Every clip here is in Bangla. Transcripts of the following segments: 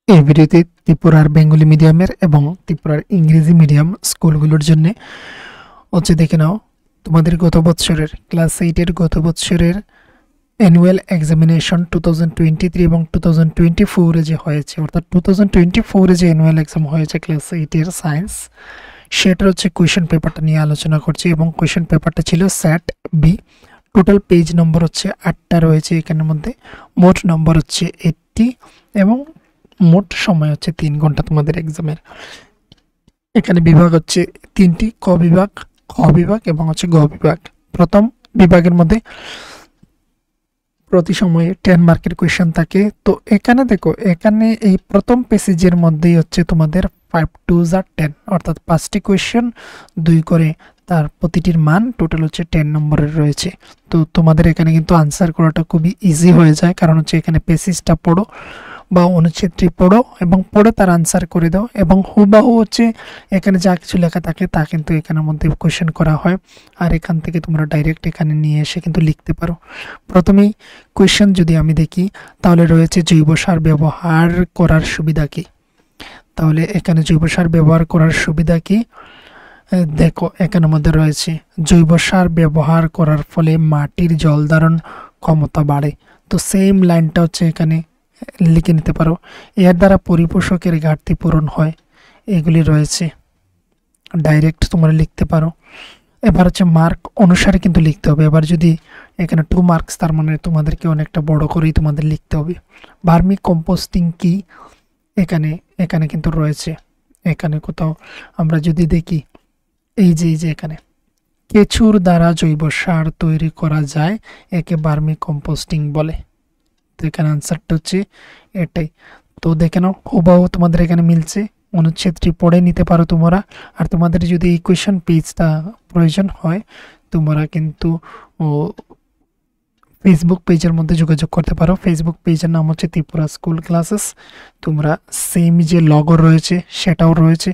এই ভিডিওতে ত্রিপুরার বেঙ্গলি মিডিয়ামের এবং ত্রিপুরার ইংরেজি মিডিয়াম স্কুলগুলোর জন্য দেখে নাও তোমাদের গত বছরের ক্লাস 8 এর গত বছরের অ্যানুয়াল এক্সামিনেশন 2023 এবং 2024 এ যে হয়েছে, অর্থাৎ 2024 এ যে অ্যানুয়াল এক্সাম হয়েছে ক্লাস 8 এর সায়েন্স, সেটার কোয়েশ্চেন পেপারটা নিয়ে আলোচনা করছি। এবং কোয়েশ্চেন পেপারটা ছিল স্যাট বি। টোটাল পেজ নম্বর 8টা রয়েছে এখানের মধ্যে, মোট নম্বর 80 এবং মোট সময় 3 ঘন্টা তোমাদের এক্সামের। এখানে বিভাগ 3টি, ক বিভাগ, খ বিভাগ এবং গ বিভাগ। প্রথম বিভাগের মধ্যে প্রতি সময়ে 10 মার্কের কোয়েশ্চেন থাকে। তো এখানে দেখো, এখানে এই প্রথম প্যাসেজের মধ্যেই তোমাদের 5 2 10, অর্থাৎ 5টি কোয়েশ্চেন 2 করে, তার প্রতিটির মান টোটাল 10 নম্বরের রয়েছে। তো তোমাদের এখানে কিন্তু আনসার করাটা খুবই ইজি হয়ে যায়, কারণ এখানে প্যাসেজটা পড়ো বা অনুচ্ছেদটি পড়ো এবং পড়ে তার আনসার করে দাও, এবং হুবাহু এখানে যা কিছু লেখা থাকে তা কিন্তু এখানের মধ্যে কোয়েশ্চেন করা হয়। আর এখান থেকে তোমরা ডাইরেক্ট এখানে নিয়ে এসে কিন্তু লিখতে পারো। প্রথমেই কোয়েশ্চেন যদি আমি দেখি, তাহলে রয়েছে জৈব সার ব্যবহার করার সুবিধা কি। তাহলে এখানে জৈব সার ব্যবহার করার সুবিধা কি, দেখো এখানের মধ্যে রয়েছে জৈব সার ব্যবহার করার ফলে মাটির জল ধারণ ক্ষমতা বাড়ে। তো সেম লাইনটা এখানে লিখে নিতে পারো। এর দ্বারা পরিপোষকের ঘাটতি পূরণ হয়, এগুলি রয়েছে, ডাইরেক্ট তোমরা লিখতে পারো। এবার মার্ক অনুসারে কিন্তু লিখতে হবে। এবার যদি এখানে 2 মার্কস, তার মানে তোমাদেরকে অনেকটা বড় করেই তোমাদের লিখতে হবে। ভার্মি কম্পোস্টিং কি, এখানে এখানে কিন্তু রয়েছে। এখানে কোথাও আমরা যদি দেখি, এই যে এখানে কেঁচুর দ্বারা জৈব সার তৈরি করা যায়, একে ভার্মি কম্পোস্টিং বলে। তো এখানে আনসারটা এটাই। তো দেখে নাও, হুবাহু তোমাদের এখানে মিলছে। অনুচ্ছেদটি পড়ে নিতে পারো তোমরা। আর তোমাদের যদি এই কোয়েশ্চেন পেজটা প্রয়োজন হয়, তোমরা কিন্তু ফেসবুক পেজের মধ্যে যোগাযোগ করতে পারো। ফেসবুক পেজের নাম ত্রিপুরা স্কুল ক্লাসেস। তোমরা সেম যে লগো রয়েছে সেটাও রয়েছে,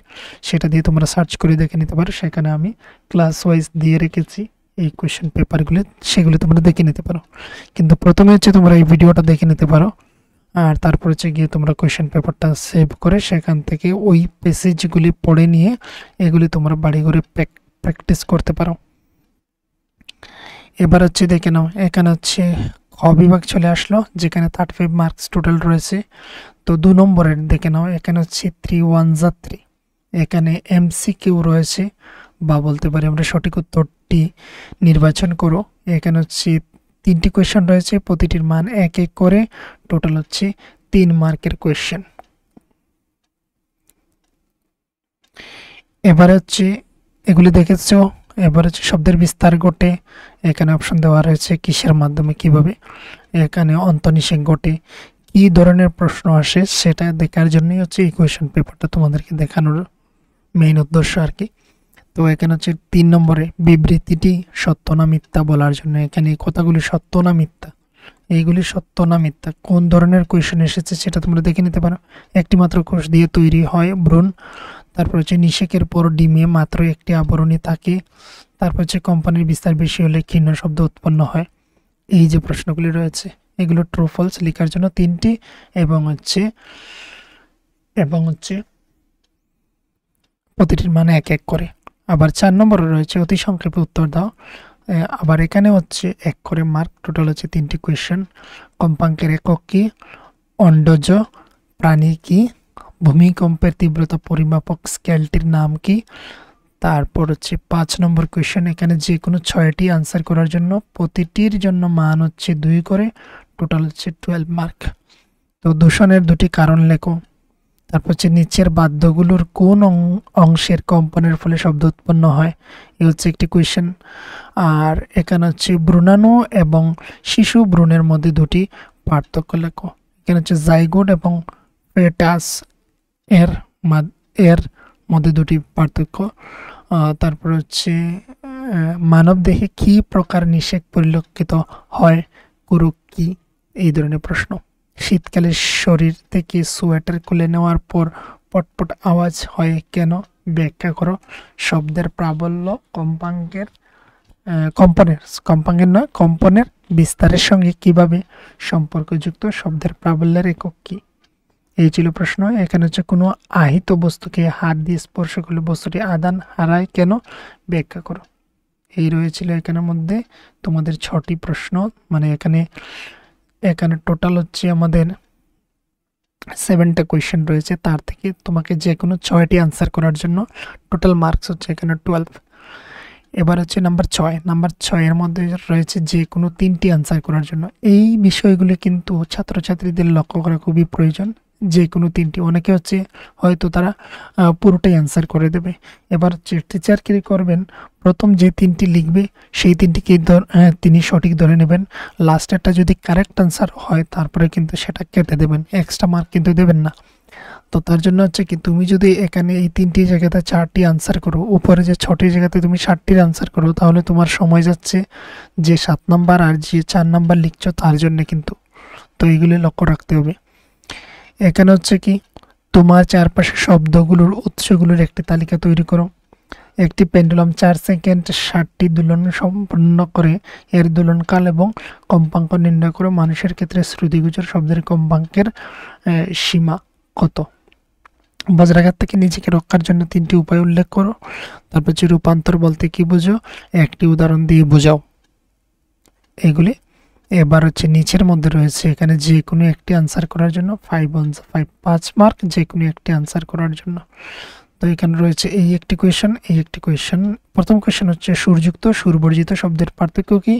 সেটা দিয়ে তোমরা সার্চ করে দেখে নিতে পারো। সেখানে আমি ক্লাস ওয়াইজ দিয়ে রেখেছি এই কোয়েশ্চেন পেপারগুলো, সেগুলো তোমরা দেখে নিতে পারো। কিন্তু প্রথমে তোমরা এই ভিডিওটা দেখে নিতে পারো, আর তারপর গিয়ে তোমরা কোয়েশ্চেন পেপারটা সেভ করে সেখান থেকে ওই প্যাসেজগুলি পড়ে নিয়ে এগুলি তোমরা বাড়ি ঘরে প্র্যাকটিস করতে পারো। এবার দেখে নাও, এখানে খ বিভাগ চলে আসলো, যেখানে 35 মার্কস টোটাল রয়েছে। তো 2 নম্বরের দেখে নাও, এখানে 3 1 যা 3। এখানে MCQ রয়েছে, বা বলতে পারি আমরা সঠিক উত্তরটি নির্বাচন করো। এখানে 3টি কোয়েশ্চেন রয়েছে, প্রতিটির মান 1 1 করে, টোটাল 3 মার্কের কোয়েশ্চেন। এবার এগুলি দেখেছো। এবার শব্দের বিস্তার ঘটে, এখানে অপশন দেওয়া রয়েছে কিসের মাধ্যমে, কিভাবে। এখানে অন্তর্নিষেধ ঘটে, কি ধরনের প্রশ্ন আসে সেটা দেখার জন্যই এই কোয়েশ্চেন পেপারটা তোমাদেরকে দেখানোর মেইন উদ্দেশ্য আর কি। তো এখানে 3 নম্বরে বিবৃতিটি সত্য না মিথ্যা বলার জন্য, এখানে এই কথাগুলি সত্য না মিথ্যা, এইগুলি সত্য না মিথ্যা, কোন ধরনের কোয়েশ্চেন এসেছে সেটা তোমরা দেখে নিতে পারো। একটি মাত্র কোষ দিয়ে তৈরি হয় ভ্রূণ। তারপর নিষেকের পর ডিমে মাত্র একটি আবরণী থাকে। তারপর কোম্পানির বিস্তার বেশি হলে ক্ষীণ শব্দ উৎপন্ন হয়। এই যে প্রশ্নগুলি রয়েছে, এগুলো ট্রু ফলস লেখার জন্য 3টি, এবং প্রতিটির মানে 1 1 করে। আবার 4 নম্বরে রয়েছে অতি সংক্ষেপে উত্তর দাও। আবার এখানে 1 করে মার্ক, টোটাল 3টি কোয়েশ্চেন। কম্পাঙ্কের একক কি, অন্ডজ প্রাণী কি, ভূমিকম্পের তীব্রতা পরিমাপক স্কেলটির নাম কি। তারপর 5 নম্বর কোয়েশ্চেন, এখানে যে কোনো 6টি আনসার করার জন্য প্রতিটির জন্য মান 2 করে, টোটাল 12 মার্ক। তো দূষণের 2টি কারণ লেখো। তারপর নিচের বাদ্যগুলোর কোন অংশের কম্পনের ফলে শব্দ উৎপন্ন হয়, এই একটি কোয়েশ্চেন। আর এখানে ভ্রূণাণু এবং শিশু ভ্রূণের মধ্যে 2টি পার্থক্য লেখো। এখানে জাইগোট এবং ফেটাস এর মধ্যে 2টি পার্থক্য। তারপর মানব দেহে কি প্রকার নিষেক পরিলক্ষিত হয়, কুরুক কি, এই ধরনের প্রশ্ন। শীতকালে শরীর থেকে সোয়েটার খুলে নেওয়ার পর পটপট আওয়াজ হয় কেন, ব্যাখ্যা করো। শব্দের প্রাবল্য কম্পনের বিস্তারের সঙ্গে কিভাবে সম্পর্কযুক্ত, শব্দের প্রাবল্যের একক কি। এই ছিল প্রশ্ন। এখানে হচ্ছে কোনো আহিত বস্তুকে হাত দিয়ে স্পর্শ করলে বস্তুটি আদান হারায় কেন, ব্যাখ্যা করো। এই রয়েছিল এখানের মধ্যে তোমাদের 6টি প্রশ্ন, মানে এখানে টোটাল হচ্ছে আমাদের 7টা কোয়েশ্চেন রয়েছে, তার থেকে তোমাকে যে কোনো 6টি আনসার করার জন্য টোটাল মার্কস হচ্ছে এখানে 12। এবার হচ্ছে নাম্বার 6 এর মধ্যে রয়েছে যে কোনো 3টি আনসার করার জন্য। এই বিষয়গুলি কিন্তু ছাত্রছাত্রীদের লক্ষ্য করা খুবই প্রয়োজন। যে কোনো 3টি, অনেকে হচ্ছে হয়তো তারা পুরোটাই আনসার করে দেবে। এবার হচ্ছে টিচার কি করবেন, প্রথম যে 3টি লিখবে সেই 3টিকে তিনি সঠিক ধরে নেবেন। লাস্টেরটা যদি কারেক্ট আনসার হয় তারপরে কিন্তু সেটা কেটে দেবেন, এক্সট্রা মার্ক কিন্তু দেবেন না। তো তার জন্য হচ্ছে কি, তুমি যদি এখানে এই 3টি জায়গাতে 4টি আনসার করো, উপরে যে 6টি জায়গাতে তুমি 7টির আনসার করো, তাহলে তোমার সময় যাচ্ছে যে 7 নাম্বার আর যে 4 নাম্বার লিখছো তার জন্য কিন্তু। তো এইগুলি লক্ষ্য রাখতে হবে। এখানে হচ্ছে কি, তোমার চারপাশে শব্দগুলোর উৎসগুলোর একটি তালিকা তৈরি করো। একটি পেন্ডুলাম 4 সেকেন্ড 60টি দোলন সম্পন্ন করে, এর দোলনকাল এবং কম্পাঙ্ক নির্ণয় করো। মানুষের ক্ষেত্রে শ্রুতিগোচর শব্দের কম্পাঙ্কের সীমা কত? বজ্রাঘাত থেকে নিজেকে রক্ষার জন্য 3টি উপায় উল্লেখ করো। তারপর হচ্ছে রূপান্তর বলতে কি বুঝো, একটি উদাহরণ দিয়ে বোঝাও। এগুলি। এবার হচ্ছে নিচের মধ্যে রয়েছে এখানে যে কোনো একটি আনসার করার জন্য 5 মার্ক, যে কোনো একটি আনসার করার জন্য। তো এখানে রয়েছে এই একটি কোয়েশ্চেন। প্রথম কোয়েশ্চেন হচ্ছে সুরযুক্ত সুরবর্জিত শব্দের পার্থক্য কি?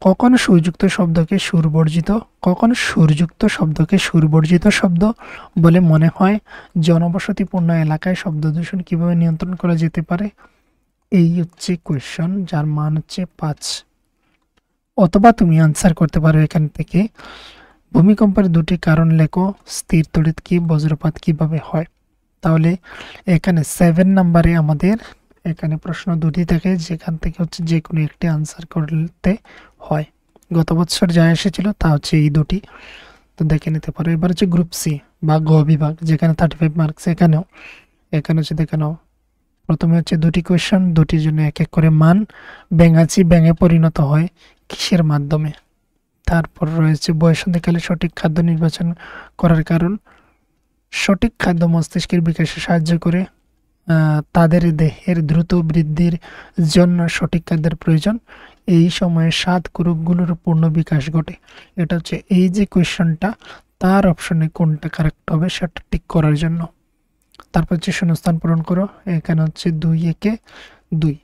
কখনো সুরযুক্ত শব্দকে সুরবর্জিত শব্দ বলে মনে হয়? জনবসতিপূর্ণ এলাকায় শব্দ দূষণ কিভাবে নিয়ন্ত্রণ করা যেতে পারে? এই হচ্ছে কোয়েশ্চন, যার মান হচ্ছে 5। অথবা তুমি আনসার করতে পারো এখান থেকে, ভূমিকম্পের 2টি কারণ লেখো, স্থির তড়িৎ কি, বজ্রপাত কিভাবে হয়। তাহলে এখানে 7 নাম্বারে আমাদের এখানে প্রশ্ন 2টি থাকে, যেখান থেকে হচ্ছে যে কোনো একটি আনসার করতে হয়। গত বছর যা এসেছিল তা হচ্ছে এই 2টি, তো দেখে নিতে পারো। এবার হচ্ছে গ্রুপ সি বা গ বিভাগ, যেখানে 35 মার্কস। এখানে হচ্ছে দেখে নাও, প্রথমে হচ্ছে 2টি কোয়েশ্চেন, 2টির জন্য এক এক করে মান। ব্যাঙাচি ব্যাঙে পরিণত হয় কিসের মাধ্যমে? তারপর রয়েছে বয়সন্ধিকালে সঠিক খাদ্য নির্বাচন করার কারণ। সঠিক খাদ্য মস্তিষ্কের বিকাশে সাহায্য করে, তাদের দেহের দ্রুত বৃদ্ধির জন্য সঠিক খাদ্যের প্রয়োজন। এই সময়ে স্বাদ কুরুকগুলোর পূর্ণ বিকাশ ঘটে। এটা হচ্ছে এই যে কোয়েশ্চনটা, তার অপশনে কোনটা কারেক্ট হবে সেটা ঠিক করার জন্য। তারপর হচ্ছে শূন্যস্থান পূরণ করো। এখানে হচ্ছে 2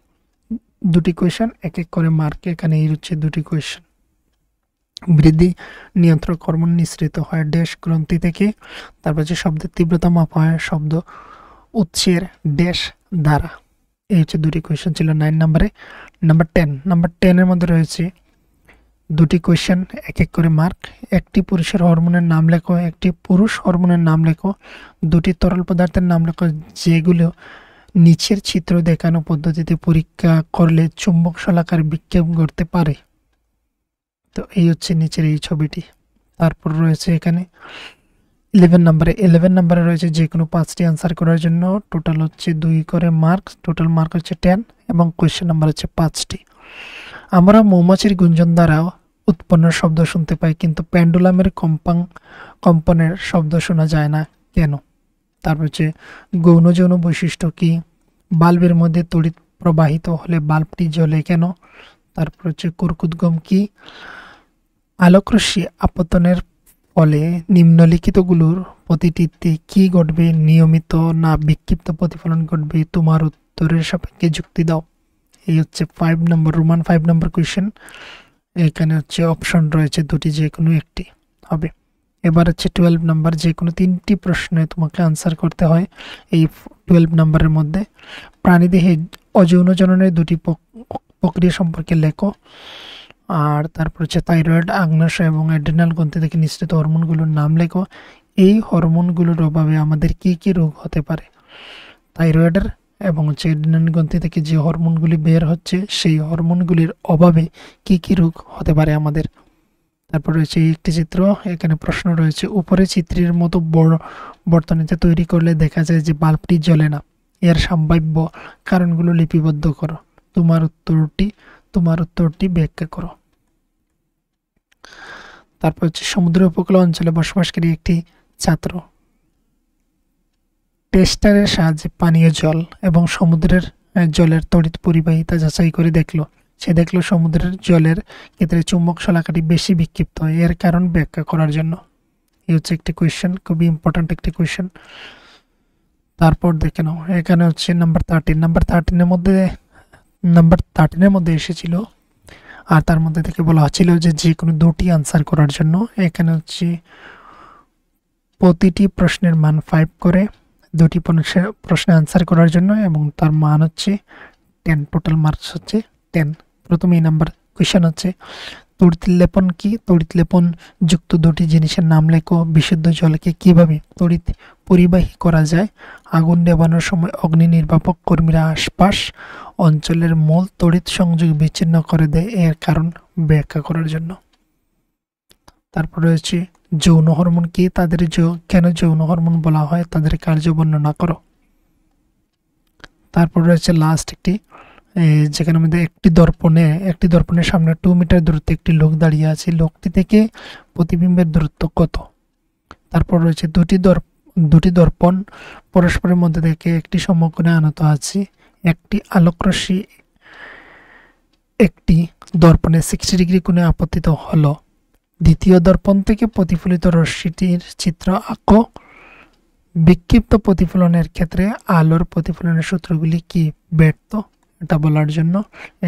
2টি কোয়েশ্চেন, এক এক করে মার্ক। এখানে এই হচ্ছে 2টি কোয়েশ্চেন। বৃদ্ধি নিয়ন্ত্রক হরমোন নিঃসৃত হয় ড্যাশ গ্রন্থি থেকে। তারপর হচ্ছে শব্দের তীব্রতা মাপা হয় শব্দ উৎসের ড্যাশ দ্বারা। এই হচ্ছে 2টি কোয়েশ্চেন ছিল 9 নাম্বারে। নাম্বার 10 এর মধ্যে রয়েছে 2টি কোয়েশ্চেন, এক এক করে মার্ক। একটি পুরুষের হরমোনের নাম লেখো, একটি পুরুষ হরমোনের নাম লেখো। 2টি তরল পদার্থের নাম লেখো যেগুলো নিচের চিত্র দেখানো পদ্ধতিতে পরীক্ষা করলে চুম্বক শলাকার বিক্ষেপ ঘটতে পারে। তো এই হচ্ছে নিচের এই ছবিটি। তারপর রয়েছে এখানে 11 নাম্বারে রয়েছে যে কোনো 5টি আনসার করার জন্য। টোটাল হচ্ছে 2 করে মার্ক, টোটাল মার্ক হচ্ছে 10 এবং কোয়েশ্চেন নাম্বার হচ্ছে 5টি। আমরা মৌমাছির গুঞ্জন দ্বারা উৎপন্ন শব্দ শুনতে পাই, কিন্তু পেন্ডুলামের কম্পনের শব্দ শোনা যায় না কেন? তারপর হচ্ছে গৌণ যৌন বৈশিষ্ট্য কি? বাল্বের মধ্যে তড়িৎ প্রবাহিত হলে বাল্বটি জ্বলে কেন? তারপর হচ্ছে কুর্কুদগম কি? আলোকরশ্মি আপতনের ফলে নিম্নলিখিতগুলোর প্রতিটিতে কি ঘটবে? নিয়মিত না বিক্ষিপ্ত প্রতিফলন ঘটবে? তোমার উত্তরের সাপেক্ষে যুক্তি দাও। এই হচ্ছে 5 নম্বর, রোমান 5 নম্বর কোয়েশ্চেন। এখানে হচ্ছে অপশন রয়েছে 2টি, যে কোনো একটি হবে। এবার হচ্ছে 12 নাম্বার, যে কোনো 3টি প্রশ্নে তোমাকে আনসার করতে হয় এই 12 নাম্বারের মধ্যে। প্রাণীদেহে অযৌন জননের 2টি প্রক্রিয়া সম্পর্কে লেখো। আর তারপর হচ্ছে থাইরয়েড, আগ্নেয়াশয় এবং অ্যাড্রিনাল গ্রন্থি থেকে নিঃসৃত হরমোনগুলোর নাম লেখো। এই হরমোনগুলোর অভাবে আমাদের কি কি রোগ হতে পারে? থাইরয়েডের এবং হচ্ছে অ্যাড্রিনাল গ্রন্থি থেকে যে হরমোনগুলি বের হচ্ছে, সেই হরমোনগুলির অভাবে কি কি রোগ হতে পারে আমাদের। তারপর রয়েছে একটি চিত্র, এখানে প্রশ্ন রয়েছে, উপরে চিত্রের মতো বড় বর্তনীতে তৈরি করলে দেখা যায় যে বাল্বটি জ্বলে না, এর সম্ভাব্য কারণগুলো লিপিবদ্ধ করো। তোমার উত্তরটি ব্যাখ্যা করো। তারপর হচ্ছে সমুদ্র উপকূল অঞ্চলে বসবাসকারী একটি ছাত্র টেস্টারের সাহায্যে পানীয় জল এবং সমুদ্রের জলের তড়িৎ পরিবাহিতা যাচাই করে দেখলো। সে দেখলো সমুদ্রের জলের ক্ষেত্রে চুম্বক শলাকাটি বেশি বিক্ষিপ্ত হয়, এর কারণ ব্যাখ্যা করার জন্য। এই হচ্ছে একটি কোয়েশ্চেন, খুবই ইম্পর্ট্যান্ট একটি কোয়েশ্চেন। তারপর দেখে নাও, এখানে হচ্ছে নাম্বার 13। নাম্বার 13-এর মধ্যে এসেছিল, আর তার মধ্যে থেকে বলা হচ্ছিল যে কোনো দুটি আনসার করার জন্য। এখানে হচ্ছে প্রতিটি প্রশ্নের মান 5 করে, দুটি প্রশ্নে আনসার করার জন্য, এবং তার মান হচ্ছে 10, টোটাল মার্কস হচ্ছে 10। প্রথমে এই নাম্বার কোয়েশ্চেন হচ্ছে তড়িৎ লেপন কি? তড়িৎ লেপন যুক্ত দুটি জিনিসের নাম লেখো। বিশুদ্ধ জলকে কিভাবে তড়িৎ পরিবাহী করা যায়? আগুন নেভানোর সময় অগ্নি নির্বাপক কর্মীরা আশপাশ অঞ্চলের মূল তড়িৎ সংযোগ বিচ্ছিন্ন করে দেয়, এর কারণ ব্যাখ্যা করার জন্য। তারপর রয়েছে যৌন হরমোন কি? তাদের কেন যৌন হরমোন বলা হয়? তাদের কার্য বর্ণনা করো। তারপর রয়েছে লাস্ট একটি, যেখানে আমাদের একটি দর্পণের সামনে 2 মিটার দূরত্বে একটি লোক দাঁড়িয়ে আছে, লোকটি থেকে প্রতিবিম্বের দূরত্ব কত? তারপর রয়েছে দুটি দর্পণ পরস্পরের মধ্যে থেকে একটি সমকোণে আনত আছে, একটি আলোকরশ্মি একটি দর্পণে 60 ডিগ্রি কোণে আপতিত হলো, দ্বিতীয় দর্পণ থেকে প্রতিফলিত রশ্মিটির চিত্র আঁকো। বিক্ষিপ্ত প্রতিফলনের ক্ষেত্রে আলোর প্রতিফলনের সূত্রগুলি কি ব্যর্থ? এটা বলার জন্য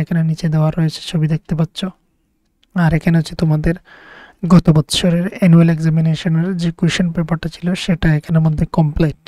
এখানে নিচে দেওয়া রয়েছে, ছবি দেখতে পাচ্ছ। আর এখানে হচ্ছে তোমাদের গত বছরের অ্যানুয়াল এক্সামিনেশনের যে কোয়েশ্চেন পেপারটা ছিল সেটা এখানের মধ্যে কমপ্লিট।